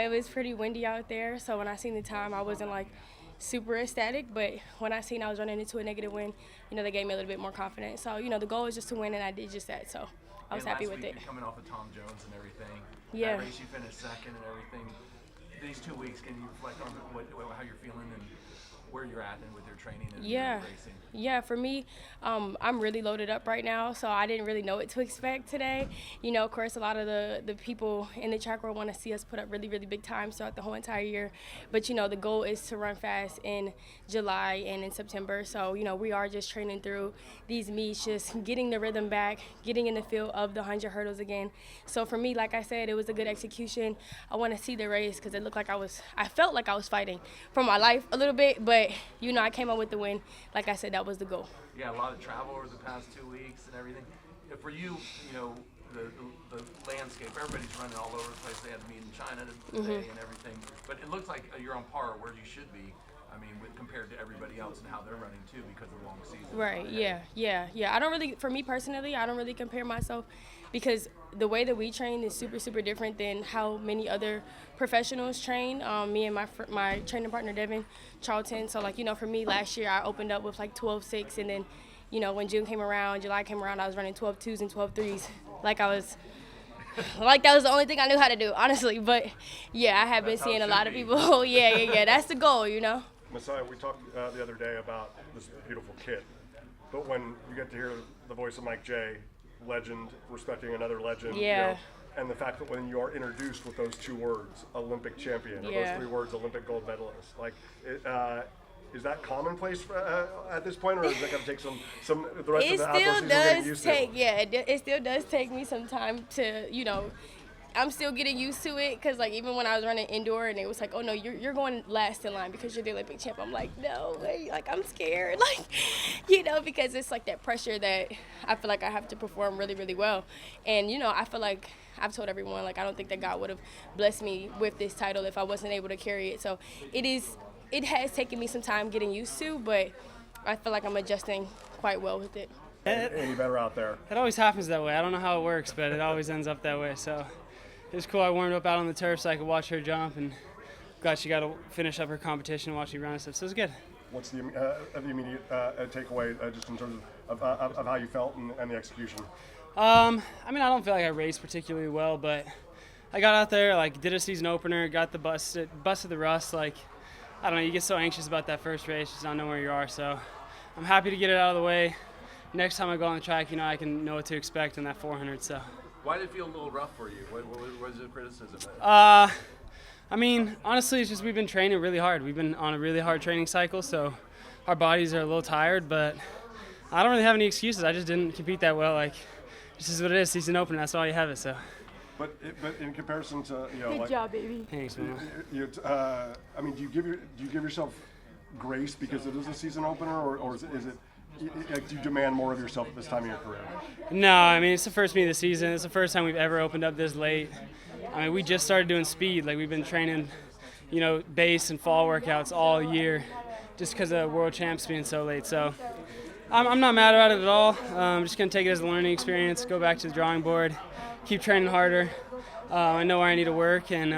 it was pretty windy out there, so when I seen the time, I wasn't like super ecstatic, but when I seen I was running into a negative win, they gave me a little bit more confidence. So, the goal was just to win, and I did just that, so I was happy with it. Last week, coming off of Tom Jones and everything, yeah. That race you finished second and everything. These 2 weeks, can you reflect on how you're feeling and where you're at and with your training and racing? Yeah, for me, I'm really loaded up right now, so I didn't really know what to expect today. Of course, a lot of the people in the track world want to see us put up really, really big times throughout the whole entire year. But, the goal is to run fast in July and in September. So, we are just training through these meets, just getting the rhythm back, getting in the feel of the 100 hurdles again. So, for me, like I said, it was a good execution. I want to see the race because it looked like I felt like I was fighting for my life a little bit, but, I came up with the win. Like I said, that was the goal. Yeah, a lot of travel over the past 2 weeks and everything. For you, the landscape, everybody's running all over the place. They had to meet in China today and everything. But it looks like you're on par where you should be. Compared to everybody else and how they're running too because of the long season. Right, yeah. I don't really, for me personally, I don't really compare myself because the way that we train is super, super different than how many other professionals train. Me and my training partner, Devin Charlton. So, for me, last year I opened up with 12.6, and then, when June came around, July came around, I was running 12.2s and 12.3s. Like that was the only thing I knew how to do, honestly. But, yeah, I have been seeing a lot of people. Yeah. That's the goal, Messiah, we talked the other day about this beautiful kid, but when you get to hear the voice of Mike J, legend, respecting another legend, and the fact that when you are introduced with those 2 words, Olympic champion, or those 3 words, Olympic gold medalist, is that commonplace at this point, or is that going to take some the rest of the outdoor season getting used to? It still does take me some time to, I'm still getting used to it because, even when I was running indoor and it was like, oh, no, you're going last in line because you're the Olympic champ. I'm like, no, I'm scared, because it's that pressure that I feel like I have to perform really, really well. And, I feel like I've told everyone, I don't think that God would have blessed me with this title if I wasn't able to carry it. So it has taken me some time getting used to, but I feel like I'm adjusting quite well with it. Any better out there? It always happens that way. I don't know how it works, but it always ends up that way. So it was cool. I warmed up out on the turf so I could watch her jump, and glad she got to finish up her competition, watch me run and stuff. So it was good. What's the immediate takeaway just in terms of how you felt and the execution? I don't feel like I raced particularly well, but I got out there, did a season opener, got the busted the rust. I don't know, you get so anxious about that first race, just not know where you are. So I'm happy to get it out of the way. Next time I go on the track, I can know what to expect in that 400. So. Why did it feel a little rough for you? What was the criticism? Honestly, it's just we've been training really hard. We've been on a really hard training cycle, so our bodies are a little tired, but I don't really have any excuses. I just didn't compete that well. This is what it is, season opener, that's all you have it, so. But in comparison to, Good job, baby. Thanks, man. Do you give yourself grace because it is a season opener, or is it do you demand more of yourself at this time of your career? No, it's the first meet of the season. It's the first time we've ever opened up this late. We just started doing speed. We've been training, base and fall workouts all year just because of world champs being so late. So I'm not mad about it at all. I'm just going to take it as a learning experience, go back to the drawing board, keep training harder. I know where I need to work, and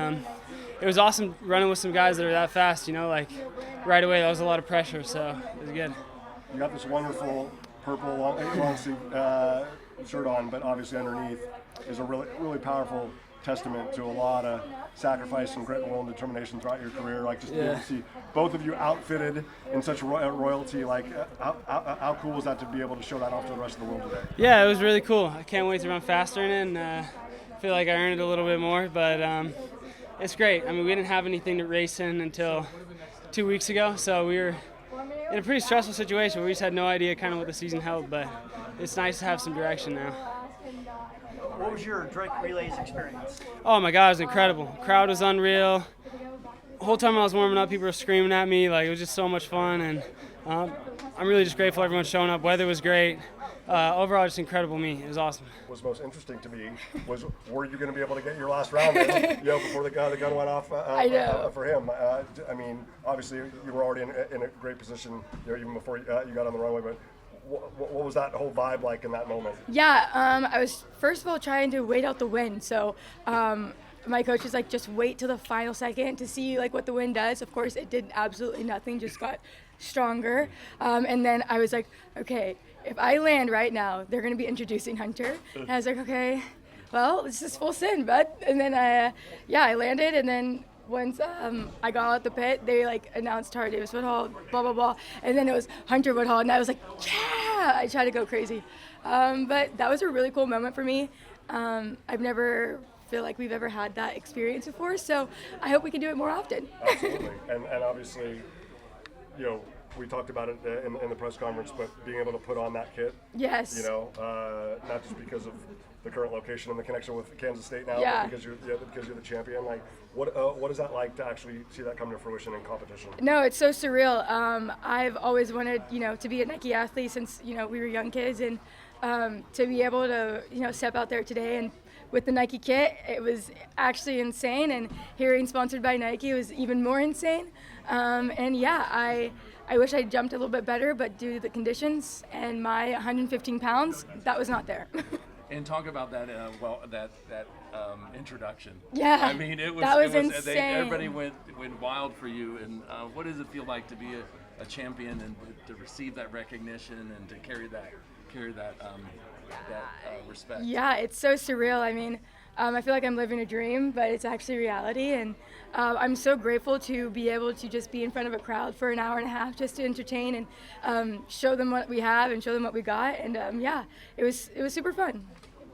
it was awesome running with some guys that are that fast, right away. That was a lot of pressure, so it was good. You got this wonderful purple long sleeve shirt on, but obviously underneath is a really, really powerful testament to a lot of sacrifice and grit and will and determination throughout your career. Just to be able to see both of you outfitted in such royalty, how cool was that to be able to show that off to the rest of the world today? Yeah, it was really cool. I can't wait to run faster in it, and I feel like I earned it a little bit more, but it's great. We didn't have anything to race in until 2 weeks ago, so we were in a pretty stressful situation where we just had no idea kind of what the season held, but it's nice to have some direction now. What was your Drake Relays experience? Oh my God, it was incredible. The crowd was unreal. The whole time I was warming up, people were screaming at me. It was just so much fun, and I'm really just grateful everyone's showing up. Weather was great. Overall, just incredible meet. It was awesome. What was most interesting to me was, were you going to be able to get your last round in, before the gun went off for him? Obviously you were already in a great position, even before you got on the runway. But what was that whole vibe like in that moment? Yeah, I was first of all trying to wait out the wind. So my coach was like, just wait till the final second to see like what the wind does. Of course, it did absolutely nothing, just got stronger. And then I was like, okay, if I land right now, they're going to be introducing Hunter. And I was like, okay, well, this is full send, bud. And then I landed, and then once I got out the pit, they like announced Tara Davis Woodhull, blah, blah, blah. And then it was Hunter Woodhull, and I was like, yeah! I tried to go crazy. But that was a really cool moment for me. I've never feel like we've ever had that experience before, so I hope we can do it more often. Absolutely. And obviously, you know, we talked about it in the press conference, but being able to put on that kit, yes, you know, not just because of the current location and the connection with Kansas State now, yeah, but because you're the champion. Like, what is that like to actually see that come to fruition in competition? No, it's so surreal. I've always wanted, you know, to be a Nike athlete since, you know, we were young kids, and to be able to, you know, step out there today and with the Nike kit, it was actually insane, and hearing sponsored by Nike was even more insane. And yeah, I wish I jumped a little bit better, but due to the conditions and my 115 pounds, that was not there. And talk about that, that introduction. Yeah, I mean, it was insane. Everybody went wild for you. And what does it feel like to be a champion and to receive that recognition and to carry that respect? Yeah, it's so surreal. I mean, I feel like I'm living a dream, but it's actually reality. And I'm so grateful to be able to just be in front of a crowd for an hour and a half just to entertain and show them what we have and show them what we got. And yeah, it was super fun.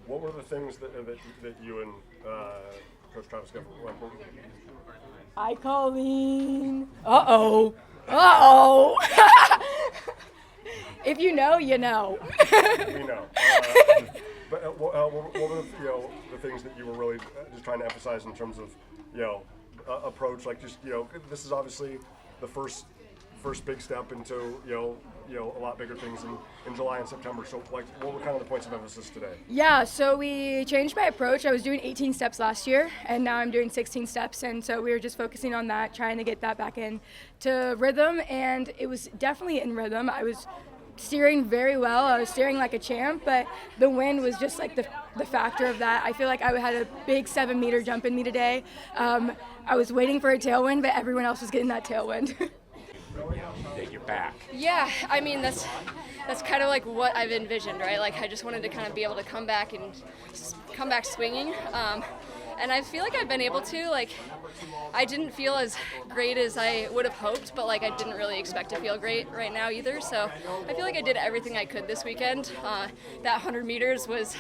What were the things that you and Coach Travis went for? I call lean. Uh-oh. Uh-oh. If you know, you know. We know. But what were the things that you were really just trying to emphasize in terms of, you know, approach? Like, just, you know, this is obviously the first big step into, you know, a lot bigger things in July and September. So, like, what were kind of the points of emphasis today? Yeah, so we changed my approach. I was doing 18 steps last year, and now I'm doing 16 steps. And so we were just focusing on that, trying to get that back in to rhythm. And it was definitely in rhythm. I was steering very well. I was steering like a champ, but the wind was just like the factor of that. I feel like I had a big 7-meter jump in me today. I was waiting for a tailwind, but everyone else was getting that tailwind. That you're back. Yeah, I mean that's kind of like what I've envisioned, right? Like I just wanted to kind of be able to come back swinging. And I feel like I've been able to. Like, I didn't feel as great as I would have hoped, but like I didn't really expect to feel great right now either. So I feel like I did everything I could this weekend. That 100 meters was,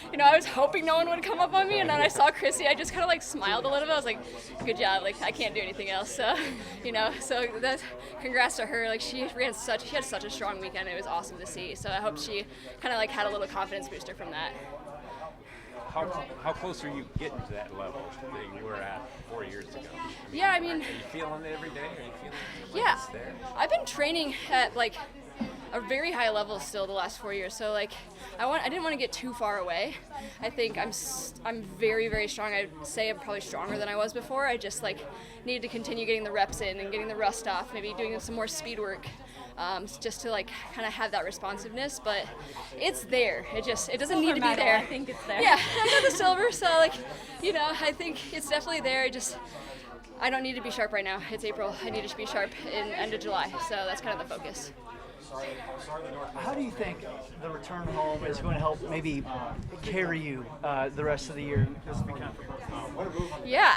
you know, I was hoping no one would come up on me, and then I saw Chrissy. I just kind of like smiled a little bit. I was like, good job. Like I can't do anything else. So, you know, so that's congrats to her. Like she had such a strong weekend. It was awesome to see. So I hope she kind of like had a little confidence booster from that. How close are you getting to that level that you were at 4 years ago? Yeah, I mean, are you feeling it every day? Are you feeling like yeah, it's there? I've been training at like a very high level still the last 4 years. So like, I didn't want to get too far away. I think I'm very, very strong. I'd say I'm probably stronger than I was before. I just like needed to continue getting the reps in and getting the rust off. Maybe doing some more speed work. Just to like kind of have that responsiveness, but it's there. It doesn't need to be there. I think it's there. Yeah, I got the silver, so like, you know, I think it's definitely there. I don't need to be sharp right now. It's April. I need to be sharp in end of July, so that's kind of the focus. How do you think the return home is going to help maybe carry you the rest of the year? Yeah,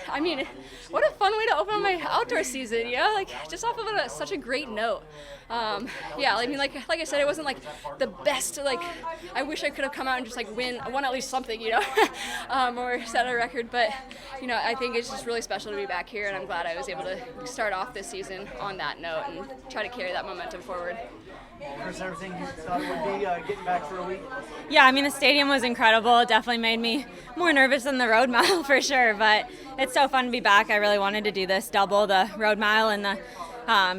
I mean, what a fun way to open my outdoor season, you know? Like, just off of such a great note. Yeah, I mean, like I said, it wasn't like the best, like, I wish I could have come out and just like won at least something, you know, or set a record, but, you know, I think it's just really special to be back here, and I'm glad I was able to start off this season on that note and try to carry that momentum forward. Chris, everything you thought it would be getting back for a week? Yeah, I mean, the stadium was incredible. It definitely made me more nervous than the road mile for sure, but it's so fun to be back. I really wanted to do this double, the road mile and the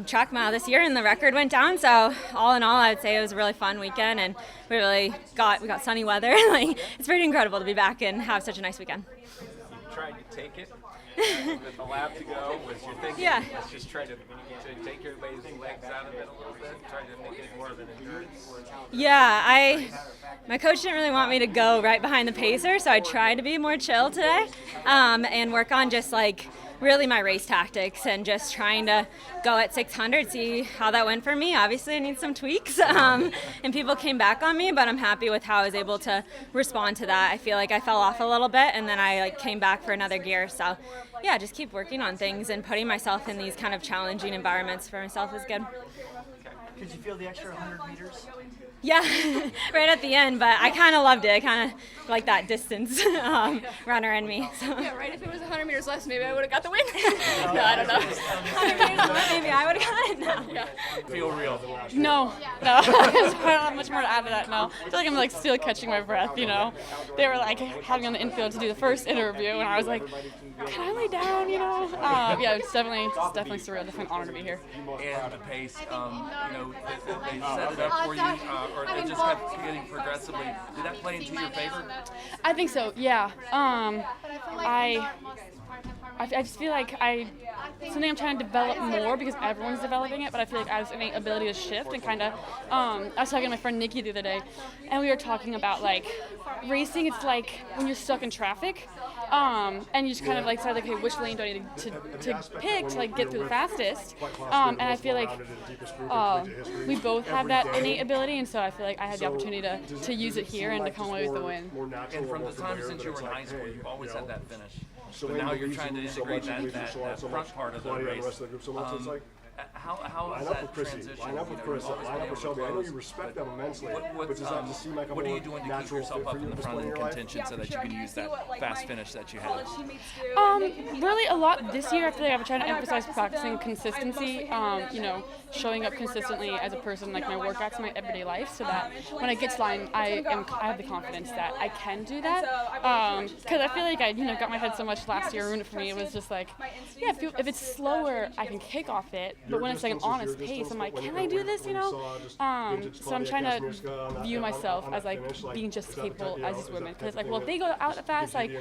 track mile this year, and the record went down. So all in all, I would say it was a really fun weekend, and we got sunny weather. Like, it's pretty incredible to be back and have such a nice weekend. You tried to take it. With the lap to go, was your thinking, Yeah. let's just try to take everybody's legs out of it a little bit, try to make it more of an endurance? Yeah, my coach didn't really want me to go right behind the pacer, so I tried to be more chill today and work on just like really my race tactics and just trying to go at 600, see how that went for me. Obviously, I need some tweaks, and people came back on me, but I'm happy with how I was able to respond to that. I feel like I fell off a little bit, and then I came back for another gear. So, yeah, just keep working on things and putting myself in these kind of challenging environments for myself is good. Could you feel the extra 100 meters? Yeah, right at the end, but I kind of loved it. I kind of like that distance runner in me. So. Yeah, right. If it was 100 meters less, maybe I would have got the win. No, I don't know. 100 meters more, maybe I would have got it. No. Yeah. Feel real. No. I don't have much more to add to that. No, I feel like I'm like still catching my breath. You know, they were like having me on the infield to do the first interview, and I was like, can I lay down? You know, yeah, it's definitely surreal. Definitely an honor to be here. And the pace, you know, they set it up for you, or they just kept getting progressively. Did that play into your favor? I think so. Yeah. I just feel like something I'm trying to develop more because everyone's developing it, but I feel like I have an ability to shift and kind of, I was talking to my friend Nikki the other day, and we were talking about like racing, it's like when you're stuck in traffic, and you just kind of like decide, okay, which lane do I need to pick to like get through the fastest, and I feel like we both have that innate ability, and so I feel like I had the opportunity to use it here and to come away with the win. And from the time since you were in high school, you've always had that finish. But now you're trying to integrate that front part of the race. How is that transition? Line up with Chris, line up with Shelby. I know you respect them immensely, but does that just seem like a what are more you doing to keep natural yourself fit up for you in at the this front point of in the your life? contention so that you can use that fast finish that you have? Really a lot this year. I feel like I've been trying to emphasize practicing consistency, you know, showing up consistently as a person, like my workouts in my everyday life, so that when I get to line, I have the confidence that I can do that. Because I feel like I, got my head so much last year, ruined it for me. It was just like, yeah, if it's slower, I can kick off it, but when it's like an honest pace, I'm like, can I do this? So I'm trying to view myself as like being just as capable as these women, because like, well, if they go out that fast, like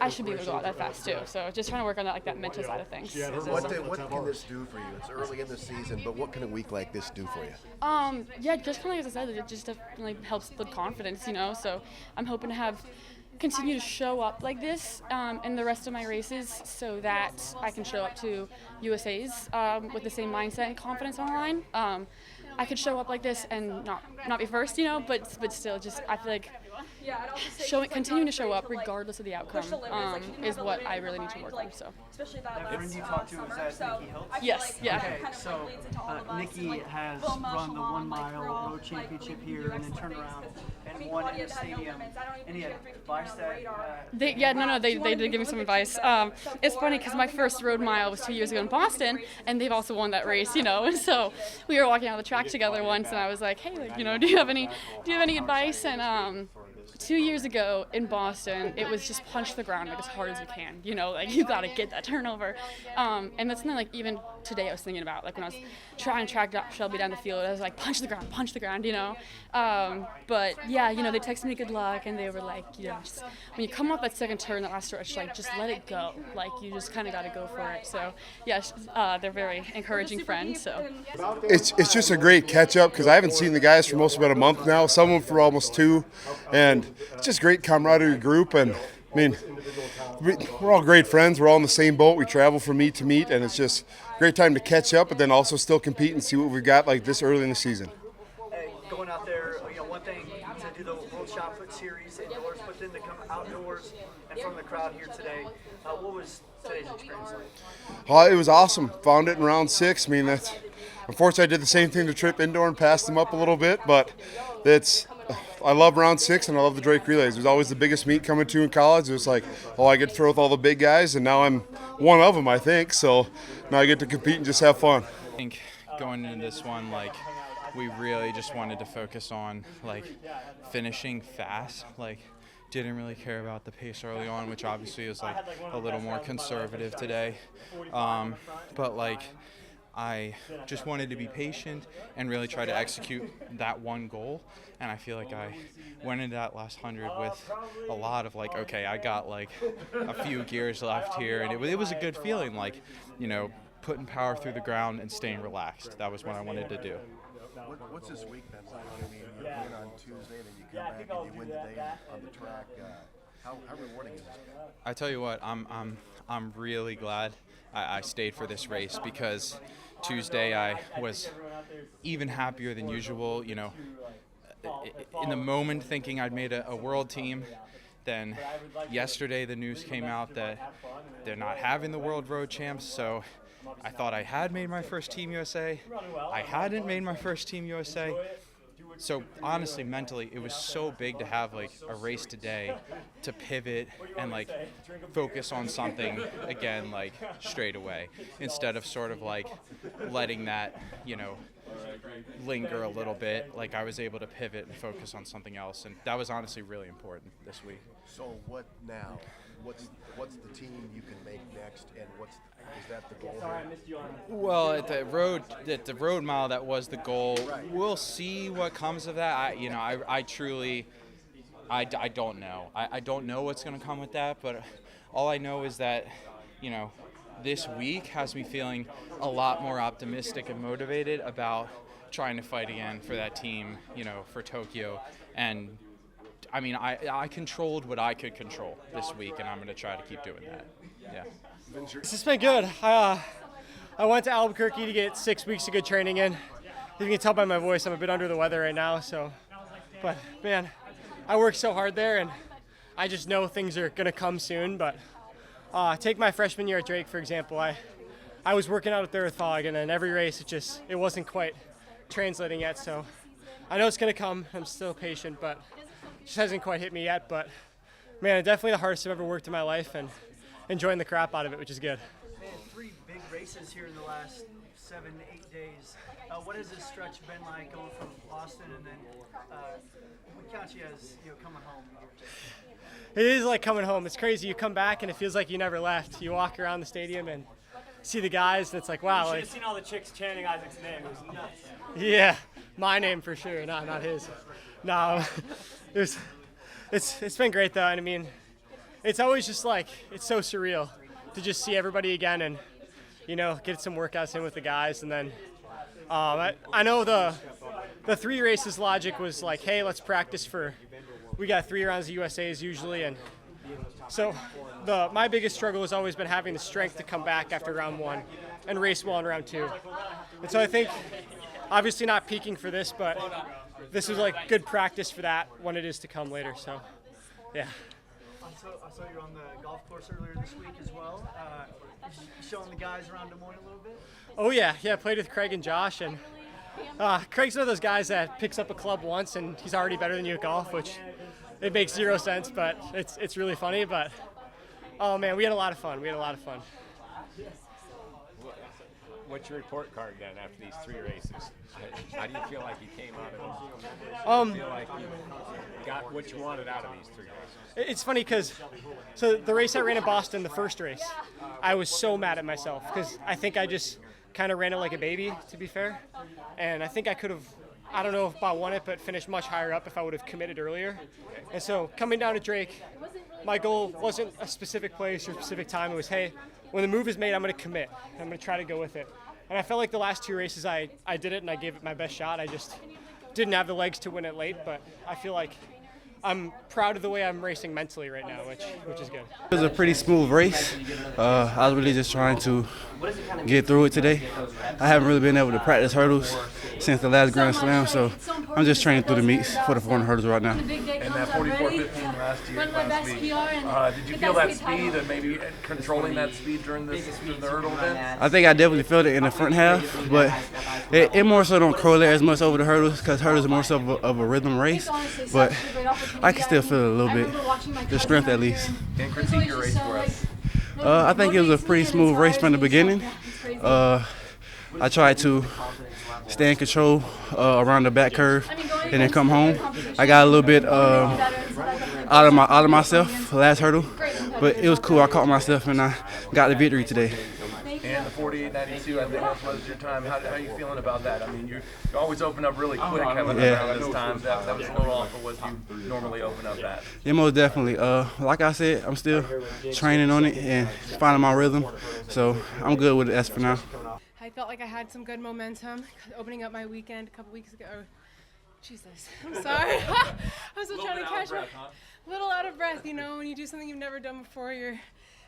I should be able to go out that fast too. So just trying to work on that, like that mental side of things. What can this do for you? It's early in the season, but what can a week like this do for you? Yeah, just kind of like as I said, it just definitely helps build confidence, So I'm hoping to continue to show up like this in the rest of my races, so that I can show up to USA's with the same mindset and confidence on the line. I could show up like this and not be first, but still, just I feel like continuing to show up regardless of the outcome is what I really need to work on. So. That friend you talked to, is that Nikki Hiltz? Yes, yeah. Okay, so Nikki has run the 1 mile road championship here and then turned around and won in the stadium. Any advice that? They did give me some advice. It's funny because my first road mile was 2 years ago in Boston, and they've also won that race, And so we were walking on the track together once, and I was like, hey, do you have any advice? And 2 years ago in Boston, it was just punch the ground like as hard as you can. You got to get that turnover. And that's something like even today I was thinking about, like when I was trying to track Shelby down the field, I was like, punch the ground, But yeah, they texted me good luck, and they were like, just, when you come off that second turn, that last stretch, like just let it go. Like you just kind of got to go for it. So yeah, they're very encouraging friends. So it's just a great catch up because I haven't seen the guys for most about a month now. Some of them for almost 2, and it's just great camaraderie group. And I mean, we're all great friends. We're all in the same boat. We travel from meet to meet, and it's just a great time to catch up, but then also still compete and see what we've got like this early in the season. Going out there, one thing to do the World Shot Put Series indoors, but then to come outdoors in front of the crowd here today. What was today's experience like? It was awesome. Found it in round 6. I mean, unfortunately, I did the same thing to trip indoor and passed them up a little bit, but I love round 6 and I love the Drake Relays. It was always the biggest meet coming to in college. It was like, I get to throw with all the big guys, and now I'm one of them, I think. So now I get to compete and just have fun. I think going into this one, we really just wanted to focus on finishing fast. Didn't really care about the pace early on, which obviously was a little more conservative today. But I just wanted to be patient and really try to execute that one goal. And I feel like I went into that last 100 with a lot of like, okay, I got like a few gears left here. And it was a good feeling, like, you know, putting power through the ground and staying relaxed. That was what I wanted to do. What's this week been like? I mean, you win on Tuesday, then you come back and you win the day on the track. How rewarding is this? I tell you what, I'm really glad I stayed for this race, because Tuesday I was even happier than usual. You know, in the moment thinking I'd made a world team. Then yesterday the news came out that they're not having the World Road Champs, so I thought I had made my first Team USA. I hadn't made my first Team USA. So honestly, mentally, it was so big to have like a race today to pivot and like focus on something again, like straight away, instead of sort of like letting that, you know, linger a little bit. Like I was able to pivot and focus on something else, and that was honestly really important this week. So what now? What's the team you can make next, and is that the goal here? Well, at the road mile, that was the goal. We'll see what comes of that. I truly don't know. I don't know what's going to come with that, but all I know is that, you know, this week has me feeling a lot more optimistic and motivated about trying to fight again for that team, you know, for Tokyo. And I mean, I controlled what I could control this week, and I'm going to try to keep doing that. Yeah. It's been good. I went to Albuquerque to get 6 weeks of good training in. You can tell by my voice I'm a bit under the weather right now. But man, I worked so hard there, and I just know things are going to come soon. But take my freshman year at Drake, for example. I was working out there with Fog, and then every race it wasn't quite translating yet. So I know it's going to come. I'm still patient, but it just hasn't quite hit me yet. But man, definitely the hardest I've ever worked in my life, and enjoying the crap out of it, which is good. Man, 3 big races here in the last 7-8 days. What has this stretch been like, going from Boston, and then we count you as, you know, coming home? It is like coming home. It's crazy. You come back and it feels like you never left. You walk around the stadium and see the guys, and it's like, wow. You should have seen all the chicks chanting Isaac's name. It was nuts. Yeah, my name for sure, not his. No, it's been great though, and I mean, it's always just like, it's so surreal to just see everybody again and, you know, get some workouts in with the guys. And then I know the 3 races logic was like, hey, let's practice we got 3 rounds of USAs usually. And so my biggest struggle has always been having the strength to come back after round 1 and race well in round 2. And so I think, obviously not peaking for this, but this was like good practice for that when it is to come later. So, yeah. I saw you on the golf course earlier this week as well. Showing the guys around Des Moines a little bit? Oh, yeah. I played with Craig and Josh. And Craig's one of those guys that picks up a club once and he's already better than you at golf, which it makes 0 sense, but it's really funny. But, oh, man, we had a lot of fun. What's your report card then after these 3 races? How do you feel like you came out of them? Do you feel like you got what you wanted out of these 3 races? It's funny because, so the race I ran in Boston, the first race, I was so mad at myself because I think I just kind of ran it like a baby, to be fair. And I think I could have, I don't know if I won it, but finished much higher up if I would have committed earlier. And so coming down to Drake, my goal wasn't a specific place or a specific time. It was, hey, when the move is made, I'm going to commit. I'm going to try to go with it. And I felt like the last 2 races I did it and I gave it my best shot. I just didn't have the legs to win it late, but I feel like I'm proud of the way I'm racing mentally right now, which is good. It was a pretty smooth race. I was really just trying to get through it today. I haven't really been able to practice hurdles since the last Grand Slam, so I'm just training through the meets for the 400 hurdles right now. And that 44.15 last week, did you feel that speed and maybe controlling that speed during the hurdle event? I think I definitely felt it in the front half, but it more so don't correlate as much over the hurdles because hurdles are more so of a rhythm race, but I can still feel it a little bit, the strength at least. And critique your race for us. I think it was a pretty smooth race from the beginning. I tried to stay in control around the back curve and then come home. I got a little bit out of myself last hurdle, but it was cool. I caught myself and I got the victory today. And the 48.92, I think that was your time. How are you feeling about that? I mean, you always open up really quick coming around this time. That was a little off of what you normally open up at. Yeah, most definitely. Like I said, I'm still training on it and finding my rhythm, so I'm good with it as for now. I felt like I had some good momentum opening up my weekend a couple weeks ago. Jesus, I'm sorry. I'm still trying to catch up. A little out of breath, you know, when you do something you've never done before, you're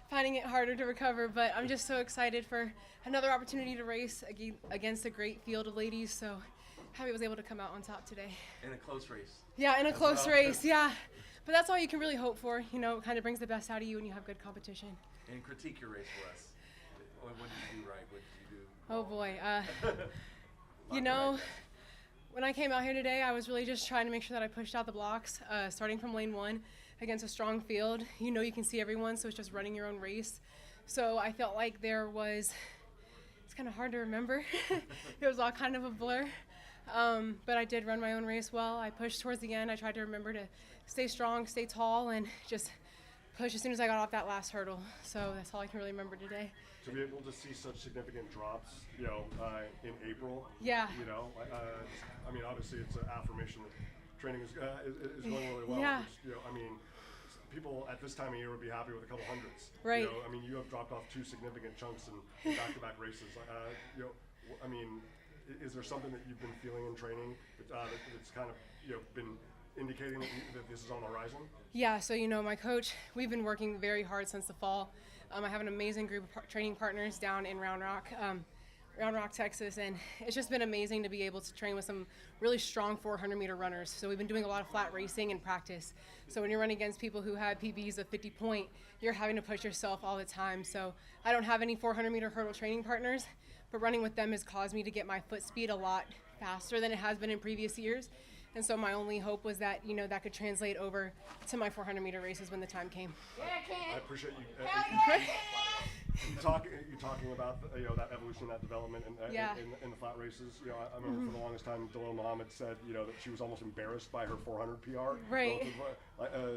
finding it harder to recover. But I'm just so excited for another opportunity to race against a great field of ladies. So happy I was able to come out on top today. In a close race. Yeah, in a close race, yeah. But that's all you can really hope for. You know, it kind of brings the best out of you when you have good competition. And critique your race for us. What did you do right? What did you do? Oh boy, you know, when I came out here today, I was really just trying to make sure that I pushed out the blocks, starting from lane 1 against a strong field. You know, you can see everyone, so it's just running your own race. So I felt like it's kind of hard to remember. It was all kind of a blur. But I did run my own race well. I pushed towards the end. I tried to remember to stay strong, stay tall, and just push as soon as I got off that last hurdle. So that's all I can really remember today. To be able to see such significant drops, you know, in April. Yeah. You know, I mean, obviously it's an affirmation that training is going really well. Yeah. Which, you know, I mean, people at this time of year would be happy with a couple hundreds. Right. You know, I mean, you have dropped off 2 significant chunks in back-to-back races. You know, I mean, is there something that you've been feeling in training that's kind of, you know, been indicating that this is on the horizon? Yeah, so you know, my coach, we've been working very hard since the fall. I have an amazing group of training partners down in Round Rock, Texas, and it's just been amazing to be able to train with some really strong 400-meter runners. So we've been doing a lot of flat racing in practice. So when you're running against people who have PBs of 50 point, you're having to push yourself all the time. So I don't have any 400-meter hurdle training partners, but running with them has caused me to get my foot speed a lot faster than it has been in previous years. And so my only hope was that, you know, that could translate over to my 400-meter races when the time came. I appreciate you. You talking about you know, that evolution, that development, and in the flat races. You know, I remember for the longest time, Dalil Muhammad said, you know, that she was almost embarrassed by her 400 PR. Right.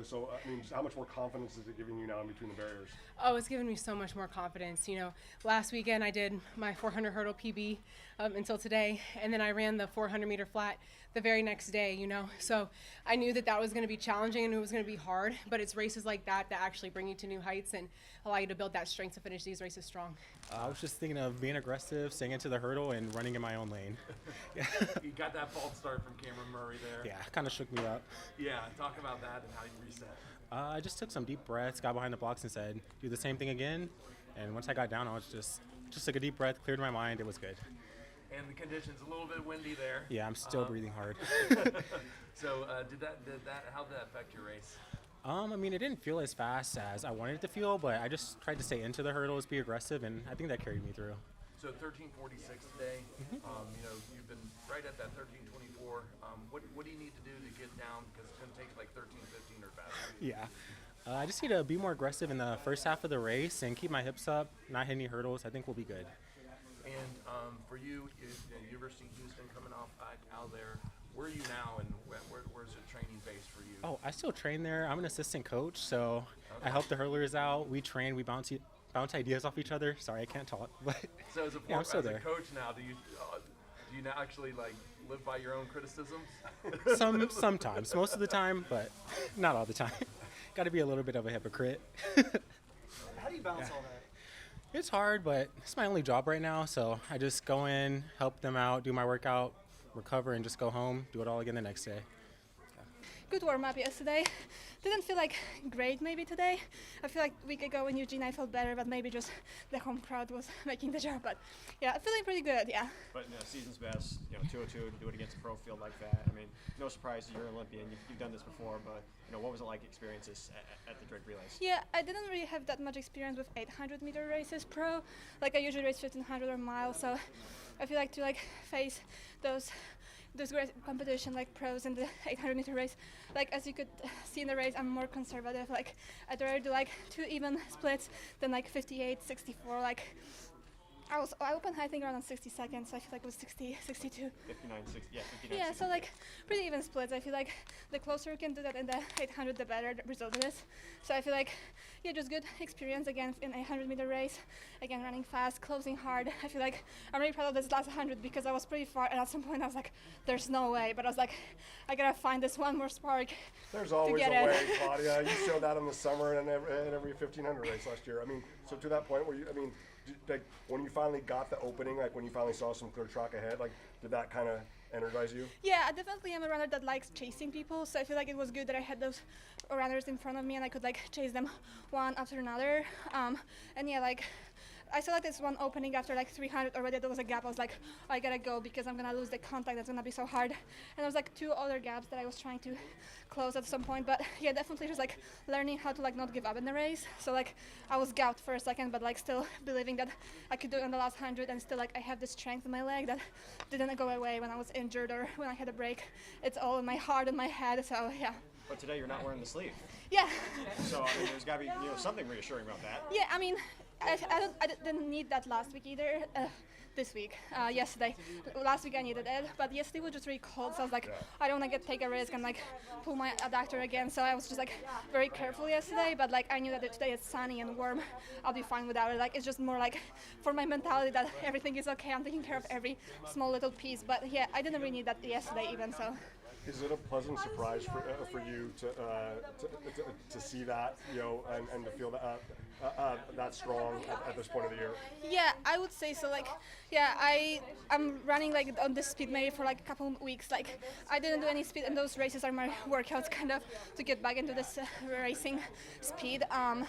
So I mean, how much more confidence is it giving you now in between the barriers? Oh, it's given me so much more confidence. You know, last weekend I did my 400 hurdle PB until today, and then I ran the 400-meter flat the very next day, you know. So I knew that was going to be challenging and it was going to be hard, but it's races like that actually bring you to new heights and allow you to build that strength to finish these races strong. I was just thinking of being aggressive, staying into the hurdle, and running in my own lane. You got that false start from Cameron Murray there. Yeah, kind of shook me up. Yeah, talk about that and how you reset. I just took some deep breaths, got behind the blocks and said, do the same thing again. And once I got down, I was just took a deep breath, cleared my mind, it was good. And the conditions a little bit windy there. Yeah, I'm still breathing hard. So how did that affect your race? I mean, it didn't feel as fast as I wanted it to feel, but I just tried to stay into the hurdles, be aggressive, and I think that carried me through. So 13:46 today. You know, you've been right at that 13:24. What do you need to do to get down? Because it's going to take like 13:15 or faster. Yeah. I just need to be more aggressive in the first half of the race and keep my hips up, not hit any hurdles. I think we'll be good. And for you, University of Houston coming off out there, where are you now and where's the training base for you? Oh, I still train there. I'm an assistant coach, so I help the hurlers out. We train, we bounce ideas off each other. Sorry, I can't talk, but so as a, yeah, I'm still there. A coach now, do you now actually like live by your own criticisms? Sometimes, most of the time, but not all the time. Got to be a little bit of a hypocrite. How do you balance all that? It's hard, but it's my only job right now, so I just go in, help them out, do my workout, recover, and just go home, do it all again the next day. Good warm-up yesterday. Didn't feel like great maybe today. I feel like a week ago in Eugene I felt better, but maybe just the home crowd was making the job. But yeah, I'm feeling pretty good, yeah. But season's best, 202, to do it against a pro field like that. I mean, no surprise, you're an Olympian, you've done this before, but what was it like experiences at the drag relays? Yeah, I didn't really have that much experience with 800-meter races pro. Like I usually race 1500 or miles, so I feel like to face those great competition like pros in the 800-meter race. Like as you could see in the race, I'm more conservative. Like I'd rather do 2 even splits than 58, 64. I opened I think around 60 seconds, so I feel like it was 60, 62. 59, 60, yeah, 59. Yeah, so like pretty even splits. I feel like the closer you can do that in the 800, the better the result is. So I feel like, yeah, just good experience again in a 100-meter race. Again, running fast, closing hard. I feel like I'm really proud of this last 100 because I was pretty far, and at some point I was like, there's no way. But I was like, I gotta find this one more spark. There's always to get a way, it. Claudia. You showed that in the summer and every 1500 race last year. I mean, so to that point where like when you finally got the opening, like when you finally saw some clear track ahead, like did that kind of energize you? Yeah, I definitely am a runner that likes chasing people, so I feel like it was good that I had those runners in front of me and I could like chase them one after another. And yeah, like I saw like this one opening after like 300 already. There was a gap. I was like, I gotta go because I'm gonna lose the contact. That's gonna be so hard. And there was like 2 other gaps that I was trying to close at some point. But yeah, definitely just like learning how to like not give up in the race. So like I was gout for a second, but like still believing that I could do it in the last 100, and still like I have the strength in my leg that didn't go away when I was injured or when I had a break. It's all in my heart and my head. So yeah. But today you're not wearing the sleeve. Yeah. So I mean, there's got to be something reassuring about that. Yeah, I mean, I didn't need that last week either. This week, yesterday. Last week I needed it, but yesterday was just really cold, so I was like, I don't want to take a risk and like pull my adductor again. So I was just like very careful yesterday, but like I knew that today it's sunny and warm. I'll be fine without it. Like it's just more like for my mentality that everything is okay. I'm taking care of every small little piece. But yeah, I didn't really need that yesterday even. So. Is it a pleasant surprise for you to see that, and to feel that strong at this point of the year? Yeah, I would say so. Like, yeah, I'm running like on this speed maybe for like a couple weeks. Like, I didn't do any speed, and those races are my workouts kind of to get back into this racing speed.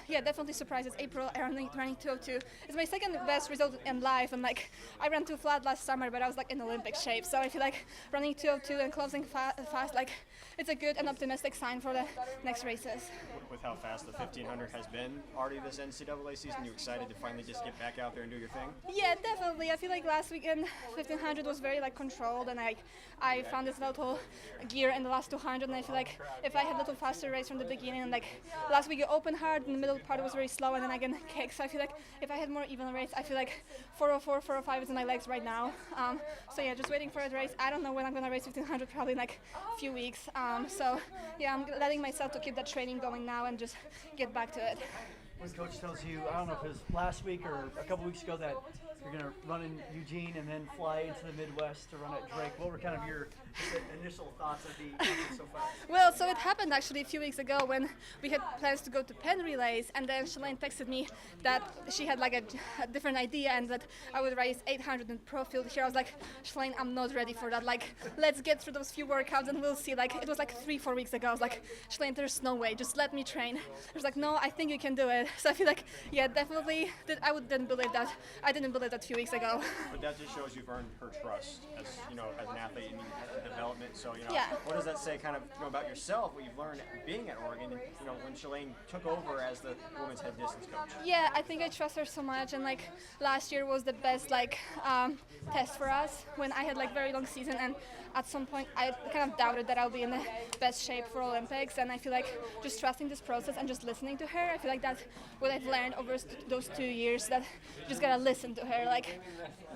Yeah, definitely surprised. It's April, running 2:02. It's my second best result in life, and like I ran too flat last summer, but I was like in Olympic shape. So I feel like running 2:02 and closing fast, like it's a good and optimistic sign for the next races. With how fast the 1500 has been already this NCAA season, you excited to finally just get back out there and do your thing? Yeah, definitely. I feel like last weekend 1500 was very like controlled, and I found this little gear in the last 200, and I feel like if I had a little faster race from the beginning, and like last week you opened hard, and the middle part was very slow, and then again kick. So I feel like if I had more even race, I feel like 404, 405 is in my legs right now. So yeah, just waiting for a race. I don't know when I'm gonna race 1500, probably in like a few weeks. So yeah, I'm letting myself to keep that training going now and just get back to it. When coach tells you, I don't know if it was last week or a couple weeks ago, that you're going to run in Eugene and then fly into the Midwest to run at Drake, what were kind of your initial thoughts of the so far? Well, so it happened actually a few weeks ago when we had plans to go to Penn Relays, and then Shalane texted me that she had like a different idea and that I would race 800 in pro field here. I was like, Shalane, I'm not ready for that. Like, let's get through those few workouts and we'll see. Like, it was like 3-4 weeks ago. I was like, Shalane, there's no way. Just let me train. She was like, no, I think you can do it. So I feel like, yeah, definitely. Didn't believe that. I didn't believe that a few weeks ago. But that just shows you've earned her trust as as an athlete in development. So yeah. What does that say kind of about yourself? What you've learned being at Oregon? And, when Shalane took over as the women's head distance coach. Yeah, I think I trust her so much, and like last year was the best test for us when I had like very long season, and at some point I kind of doubted that I'll be in the best shape for Olympics, and I feel like just trusting this process and just listening to her, I feel like that's what I've learned over those 2 years, that you just gotta listen to her. Like,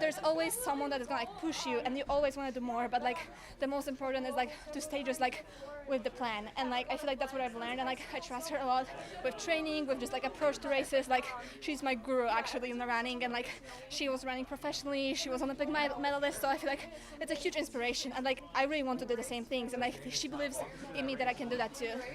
there's always someone that is gonna like push you, and you always want to do more, but like the most important is like to stay just like with the plan, and like I feel like that's what I've learned, and like I trust her a lot with training, with just like approach to races. Like, she's my guru actually in the running, and like she was running professionally, she was Olympic medalist, so I feel like it's a huge inspiration, and like I really want to do the same things, and like she believes in me that I can do that too.